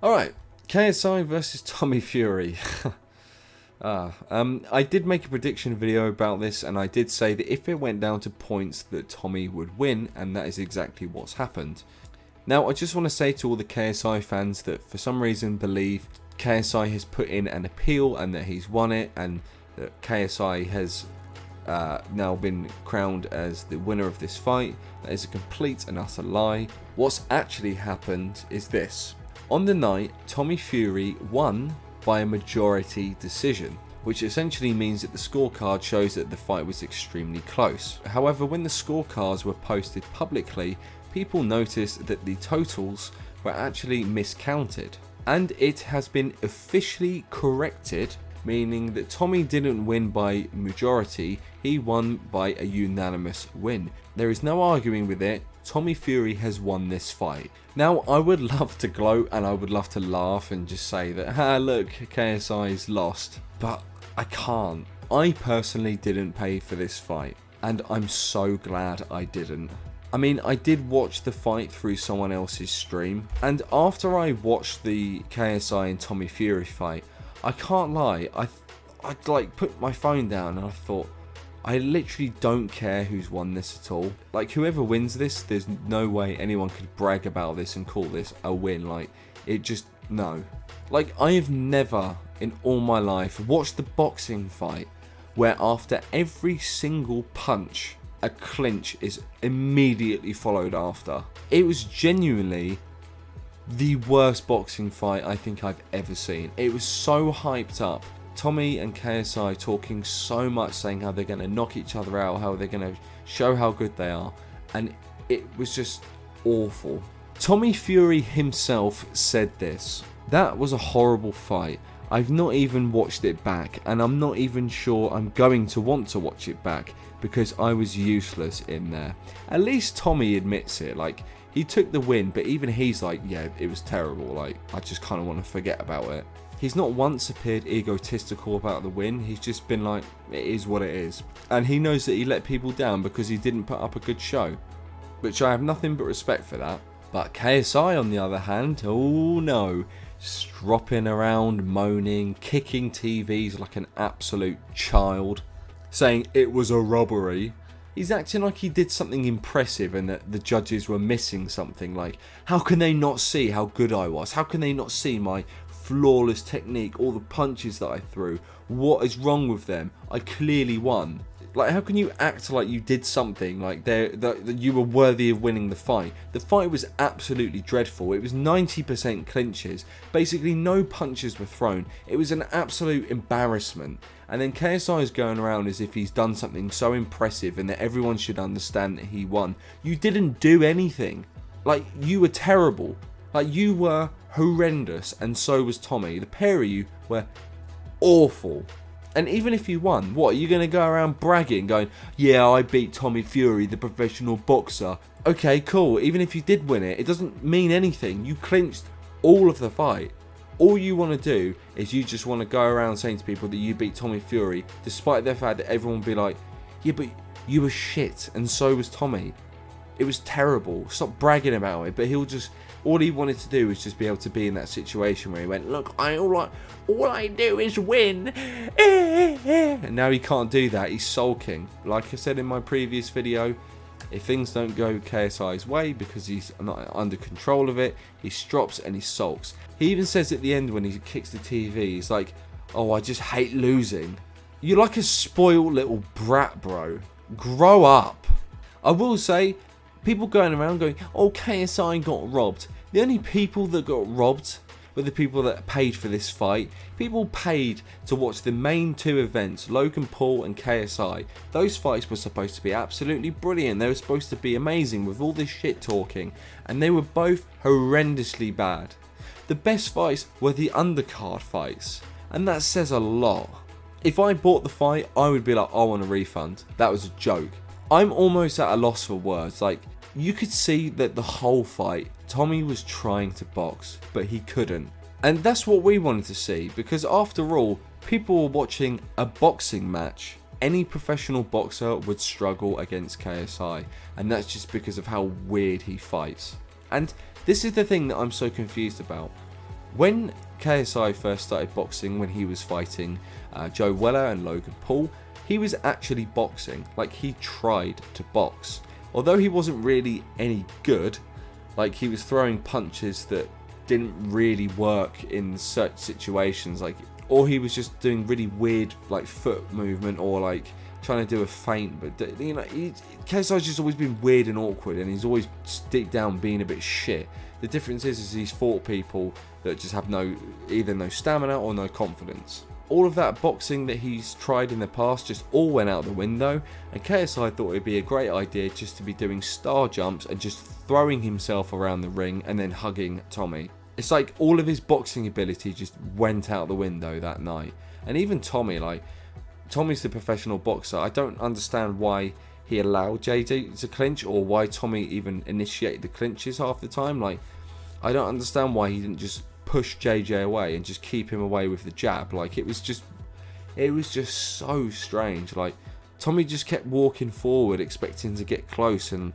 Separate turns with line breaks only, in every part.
Alright, KSI versus Tommy Fury. I did make a prediction video about this, and I did say that if it went down to points that Tommy would win, and that is exactly what's happened. Now, I just want to say to all the KSI fans that for some reason believe KSI has put in an appeal and that he's won it, and that KSI has now been crowned as the winner of this fight, that is a complete and utter lie. What's actually happened is this. On the night, Tommy Fury won by a majority decision, which essentially means that the scorecard shows that the fight was extremely close. However, when the scorecards were posted publicly, people noticed that the totals were actually miscounted, and it has been officially corrected, meaning that Tommy didn't win by majority, he won by a unanimous win. There is no arguing with it. Tommy Fury has won this fight. Now, I would love to gloat and I would love to laugh and just say that, look, KSI's lost, but I can't. I personally didn't pay for this fight, and I'm so glad I didn't. I mean, I did watch the fight through someone else's stream, and after I watched the KSI and Tommy Fury fight, I can't lie, I'd like put my phone down and I thought, I literally don't care who's won this at all. Like, whoever wins this, there's no way anyone could brag about this and call this a win. Like, it just, no. Like, I have never in all my life watched the boxing fight where after every single punch, a clinch is immediately followed after. It was genuinely the worst boxing fight I think I've ever seen. It was so hyped up. Tommy and KSI talking so much, saying how they're going to knock each other out, how they're going to show how good they are, and it was just awful. Tommy Fury himself said this: "That was a horrible fight. I've not even watched it back, and I'm not even sure I'm going to want to watch it back because I was useless in there." At least Tommy admits it. Like, he took the win, but even he's like, yeah, it was terrible. Like, I just kind of want to forget about it. He's not once appeared egotistical about the win. He's just been like, it is what it is. And he knows that he let people down because he didn't put up a good show, which I have nothing but respect for that. But KSI, on the other hand, oh no, stropping around, moaning, kicking TVs like an absolute child, saying it was a robbery. He's acting like he did something impressive and that the judges were missing something. Like, how can they not see how good I was? How can they not see my flawless technique, all the punches that I threw? What is wrong with them? I clearly won. Like, how can you act like you did something, like that you were worthy of winning the fight? The fight was absolutely dreadful. It was 90% clinches. Basically, no punches were thrown. It was an absolute embarrassment. And then KSI is going around as if he's done something so impressive and that everyone should understand that he won. You didn't do anything. Like, you were terrible. Like, you were horrendous, and so was Tommy. The pair of you were awful. And even if you won, what, are you going to go around bragging, going, yeah, I beat Tommy Fury, the professional boxer? Okay, cool. Even if you did win it, it doesn't mean anything. You clinched all of the fight. All you want to do is you just want to go around saying to people that you beat Tommy Fury, despite the fact that everyone will be like, yeah, but you were shit, and so was Tommy. It was terrible. Stop bragging about it. But he'll just, all he wanted to do was just be able to be in that situation where he went, look, all I do is win. And now he can't do that. He's sulking. Like I said in my previous video, if things don't go KSI's way because he's not under control of it, he strops and he sulks. He even says at the end when he kicks the TV, he's like, oh, I just hate losing. You're like a spoiled little brat, bro. Grow up. I will say, people going around going, oh, KSI got robbed. The only people that got robbed were the people that paid for this fight. People paid to watch the main two events, Logan Paul and KSI. Those fights were supposed to be absolutely brilliant. They were supposed to be amazing with all this shit talking, and they were both horrendously bad. The best fights were the undercard fights, and that says a lot. If I bought the fight, I would be like, I want a refund. That was a joke. I'm almost at a loss for words. Like, you could see that the whole fight, Tommy was trying to box, but he couldn't. And that's what we wanted to see, because after all, people were watching a boxing match. Any professional boxer would struggle against KSI, and that's just because of how weird he fights. And this is the thing that I'm so confused about. When KSI first started boxing, when he was fighting Joe Weller and Logan Paul, he was actually boxing. Like, he tried to box. Although he wasn't really any good, like, he was throwing punches that didn't really work in such situations, like, or he was just doing really weird, like, foot movement, or like trying to do a feint. But you know, KSI's just always been weird and awkward, and he's always deep down being a bit shit. The difference is he's fought people that just have either no stamina or no confidence. All of that boxing that he's tried in the past just all went out the window, and KSI thought it'd be a great idea just to be doing star jumps and just throwing himself around the ring and then hugging Tommy. It's like all of his boxing ability just went out the window that night. And even Tommy, like, Tommy's the professional boxer. I don't understand why he allowed JJ to clinch, or why Tommy even initiated the clinches half the time. Like, I don't understand why he didn't just push JJ away and just keep him away with the jab. Like, it was just so strange. Like, Tommy just kept walking forward expecting to get close, and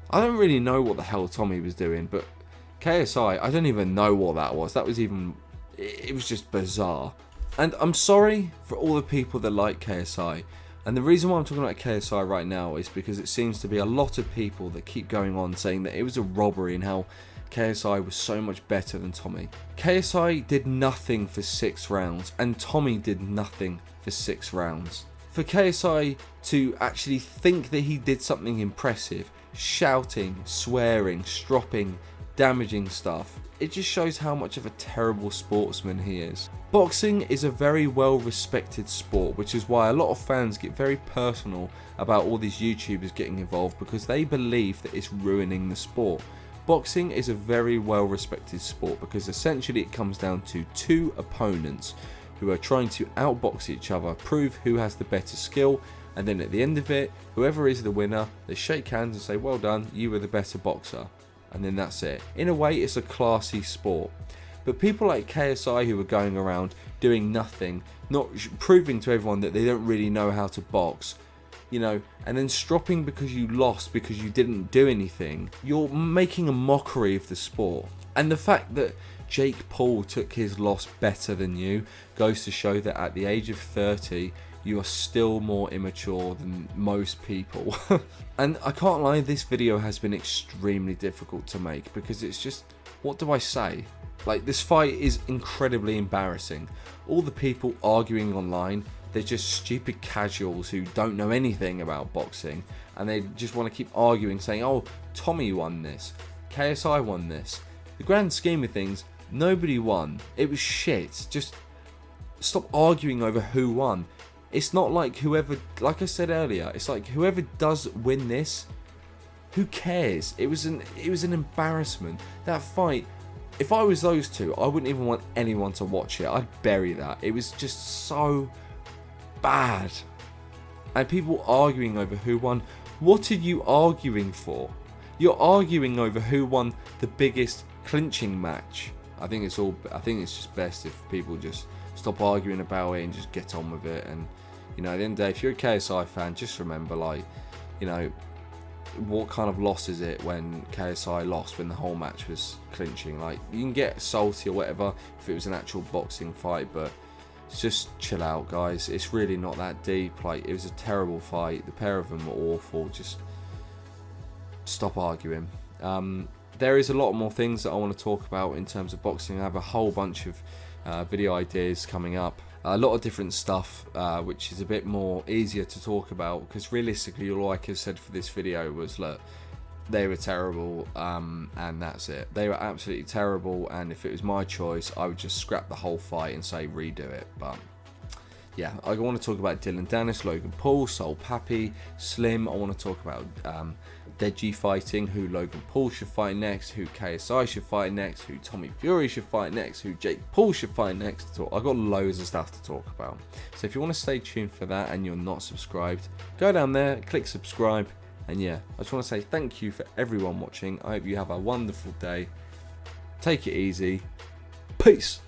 I don't really know what the hell Tommy was doing, but KSI, I don't even know what that was. It was just bizarre. And I'm sorry for all the people that like KSI. And the reason why I'm talking about KSI right now is because it seems to be a lot of people that keep going on saying that it was a robbery and how KSI was so much better than Tommy. KSI did nothing for 6 rounds, and Tommy did nothing for 6 rounds. For KSI to actually think that he did something impressive, shouting, swearing, stropping, damaging stuff, it just shows how much of a terrible sportsman he is. Boxing is a very well respected sport, which is why a lot of fans get very personal about all these YouTubers getting involved, because they believe that it's ruining the sport. Boxing is a very well respected sport because essentially it comes down to 2 opponents who are trying to outbox each other, prove who has the better skill, and then at the end of it, whoever is the winner, they shake hands and say, well done, you were the better boxer. And then that's it. In a way, it's a classy sport. But people like KSI who are going around doing nothing, not proving to everyone that they don't really know how to box, you know, and then stropping because you lost because you didn't do anything, you're making a mockery of the sport. And the fact that Jake Paul took his loss better than you goes to show that at the age of 30, you are still more immature than most people. And I can't lie, this video has been extremely difficult to make because it's just, what do I say? Like, this fight is incredibly embarrassing. All the people arguing online, they're just stupid casuals who don't know anything about boxing, and they just want to keep arguing, saying, oh, Tommy won this, KSI won this. The grand scheme of things, nobody won. It was shit. Just stop arguing over who won. It's not like whoever, like I said earlier, it's like whoever does win this, who cares? It was an embarrassment. That fight, if I was those two, I wouldn't even want anyone to watch it. I'd bury that. It was just so bad. And people arguing over who won. What are you arguing for? You're arguing over who won the biggest clinching match. I think it's just best if people just stop arguing about it and just get on with it. And, you know, at the end of the day, if you're a KSI fan, just remember, like, you know, what kind of loss is it when KSI lost when the whole match was clinching? Like, you can get salty or whatever if it was an actual boxing fight, but just chill out, guys. It's really not that deep. Like, it was a terrible fight. The pair of them were awful. Just stop arguing. There is a lot more things that I want to talk about in terms of boxing. I have a whole bunch of video ideas coming up. A lot of different stuff, which is a bit more easier to talk about, because realistically all I could have said for this video was, look, they were terrible, and that's it. They were absolutely terrible, and if it was my choice, I would just scrap the whole fight and say redo it. But yeah, I want to talk about Dylan Dennis, Logan Paul, Sol Pappy, Slim. I want to talk about Deji fighting, who Logan Paul should fight next, who KSI should fight next, who Tommy Fury should fight next, who Jake Paul should fight next. I've got loads of stuff to talk about. So if you want to stay tuned for that and you're not subscribed, go down there, click subscribe. And yeah, I just want to say thank you for everyone watching. I hope you have a wonderful day. Take it easy. Peace.